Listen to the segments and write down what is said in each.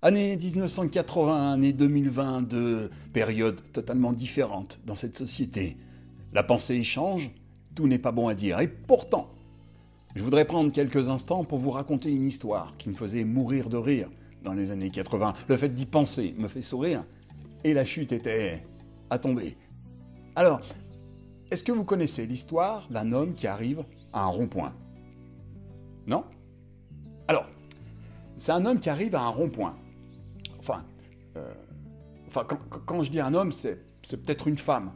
Année 1980, année 2022, période totalement différente dans cette société. La pensée change, tout n'est pas bon à dire. Et pourtant, je voudrais prendre quelques instants pour vous raconter une histoire qui me faisait mourir de rire dans les années 80. Le fait d'y penser me fait sourire, et la chute était à tomber. Alors, est-ce que vous connaissez l'histoire d'un homme qui arrive à un rond-point? Non? Alors, c'est un homme qui arrive à un rond-point. Quand je dis un homme, c'est peut-être une femme.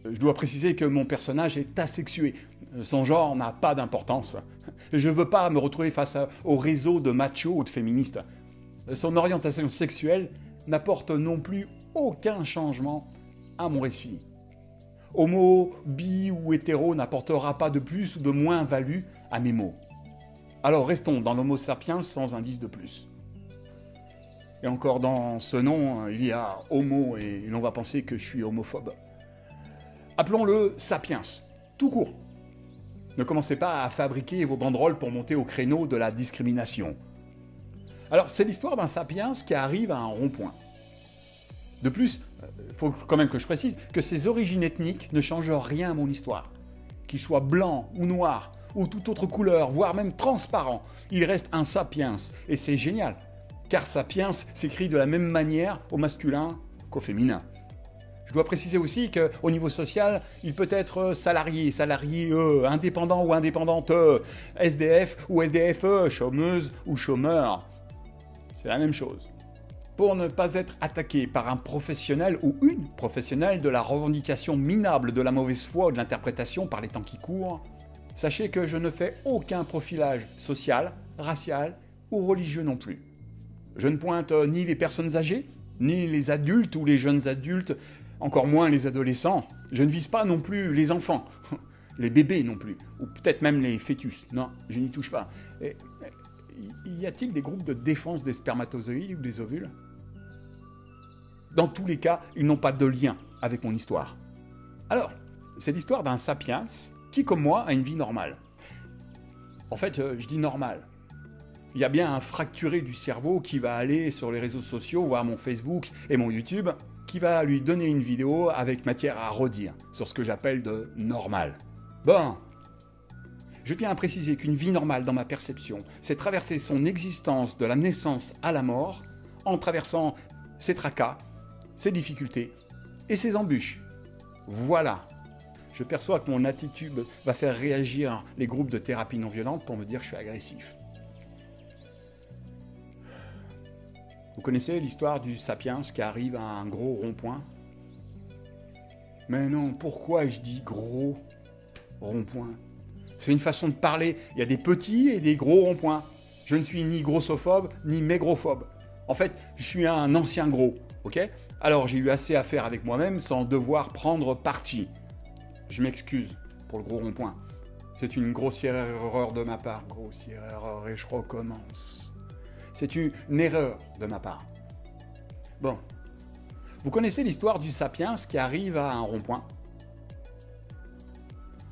Je dois préciser que mon personnage est asexué. Son genre n'a pas d'importance. Je ne veux pas me retrouver face au réseau de machos ou de féministes. Son orientation sexuelle n'apporte non plus aucun changement à mon récit. Homo, bi ou hétéro n'apportera pas de plus ou de moins-value à mes mots. Alors restons dans l'homo sapiens sans indice de plus. Et encore dans ce nom, il y a homo et l'on va penser que je suis homophobe. Appelons-le sapiens, tout court. Ne commencez pas à fabriquer vos banderoles pour monter au créneau de la discrimination. Alors, c'est l'histoire d'un sapiens qui arrive à un rond-point. De plus, il faut quand même que je précise que ses origines ethniques ne changent rien à mon histoire. Qu'il soit blanc ou noir, ou toute autre couleur, voire même transparent, il reste un sapiens, et c'est génial. Car sapiens s'écrit de la même manière au masculin qu'au féminin. Je dois préciser aussi qu'au niveau social, il peut être salarié, indépendant ou indépendante, SDF ou SDFE, chômeuse ou chômeur. C'est la même chose. Pour ne pas être attaqué par un professionnel ou une professionnelle de la revendication minable de la mauvaise foi ou de l'interprétation par les temps qui courent, sachez que je ne fais aucun profilage social, racial ou religieux non plus. Je ne pointe ni les personnes âgées, ni les adultes ou les jeunes adultes, encore moins les adolescents. Je ne vise pas non plus les enfants, les bébés non plus, ou peut-être même les fœtus. Non, je n'y touche pas. Y a-t-il des groupes de défense des spermatozoïdes ou des ovules? Dans tous les cas, ils n'ont pas de lien avec mon histoire. Alors, c'est l'histoire d'un sapiens qui, comme moi, a une vie normale. En fait, je dis normale. Il y a bien un fracturé du cerveau qui va aller sur les réseaux sociaux, voir mon Facebook et mon YouTube, qui va lui donner une vidéo avec matière à redire sur ce que j'appelle de normal. Bon, je tiens à préciser qu'une vie normale dans ma perception, c'est traverser son existence de la naissance à la mort, en traversant ses tracas, ses difficultés et ses embûches. Voilà. Je perçois que mon attitude va faire réagir les groupes de thérapie non violente pour me dire que je suis agressif. Vous connaissez l'histoire du sapiens qui arrive à un gros rond-point? Mais non, pourquoi je dis gros rond-point? C'est une façon de parler. Il y a des petits et des gros ronds-points. Je ne suis ni grossophobe, ni maigrophobe. En fait, je suis un ancien gros, ok? Alors j'ai eu assez à faire avec moi-même sans devoir prendre parti. Je m'excuse pour le gros rond-point. C'est une grossière erreur de ma part. Grossière erreur et je recommence. C'est une erreur de ma part. Bon. Vous connaissez l'histoire du sapiens qui arrive à un rond-point?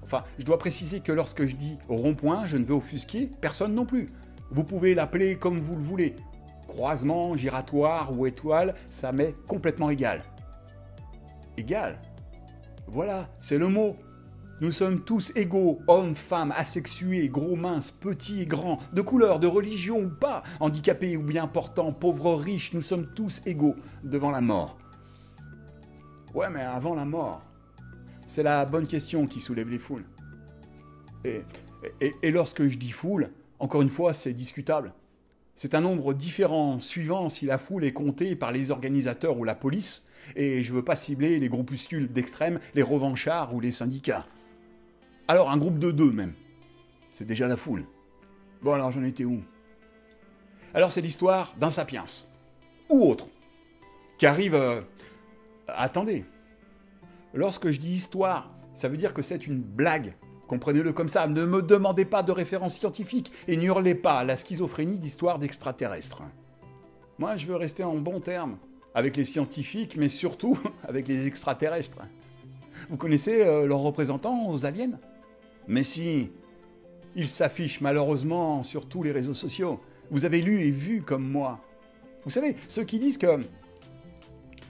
Enfin, je dois préciser que lorsque je dis rond-point, je ne veux offusquer personne non plus. Vous pouvez l'appeler comme vous le voulez. Croisement, giratoire ou étoile, ça m'est complètement égal. Égal? Voilà, c'est le mot. Nous sommes tous égaux, hommes, femmes, asexués, gros, minces, petits et grands, de couleur, de religion ou pas, handicapés ou bien portants, pauvres, riches, nous sommes tous égaux devant la mort. Ouais, mais avant la mort, c'est la bonne question qui soulève les foules. Et lorsque je dis foule, encore une fois, c'est discutable. C'est un nombre différent suivant si la foule est comptée par les organisateurs ou la police, et je ne veux pas cibler les groupuscules d'extrême, les revanchards ou les syndicats. Alors un groupe de 2 même. C'est déjà la foule. Bon alors j'en étais où? Alors c'est l'histoire d'un sapiens. Ou autre. Qui arrive... Attendez. Lorsque je dis histoire, ça veut dire que c'est une blague. Comprenez-le comme ça. Ne me demandez pas de références scientifiques et n'hurlez pas à la schizophrénie d'histoire d'extraterrestres. Moi je veux rester en bon terme. Avec les scientifiques, mais surtout avec les extraterrestres. Vous connaissez leurs représentants aux aliens? Mais si, ils s'affichent malheureusement sur tous les réseaux sociaux. Vous avez lu et vu comme moi. Vous savez, ceux qui disent que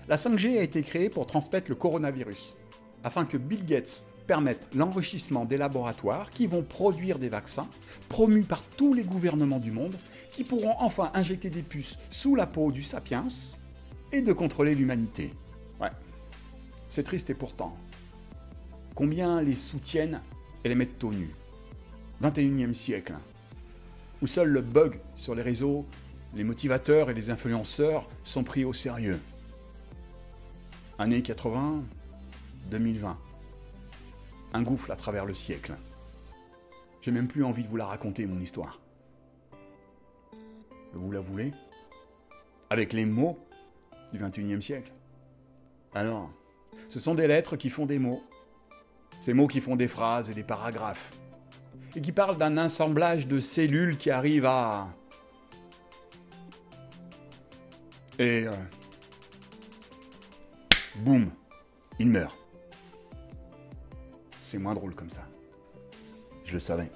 la 5G a été créée pour transmettre le coronavirus, afin que Bill Gates permette l'enrichissement des laboratoires qui vont produire des vaccins, promus par tous les gouvernements du monde, qui pourront enfin injecter des puces sous la peau du sapiens et de contrôler l'humanité. Ouais, c'est triste et pourtant. Combien les soutiennent et les mettent au nu? 21e siècle, où seul le bug sur les réseaux, les motivateurs et les influenceurs sont pris au sérieux. Années 80, 2020. Un gouffre à travers le siècle. J'ai même plus envie de vous la raconter, mon histoire. Vous la voulez? Avec les mots du 21e siècle. Alors, ce sont des lettres qui font des mots. Ces mots qui font des phrases et des paragraphes. Et qui parlent d'un assemblage de cellules qui arrivent à... Et... boum, il meurt. C'est moins drôle comme ça. Je le savais.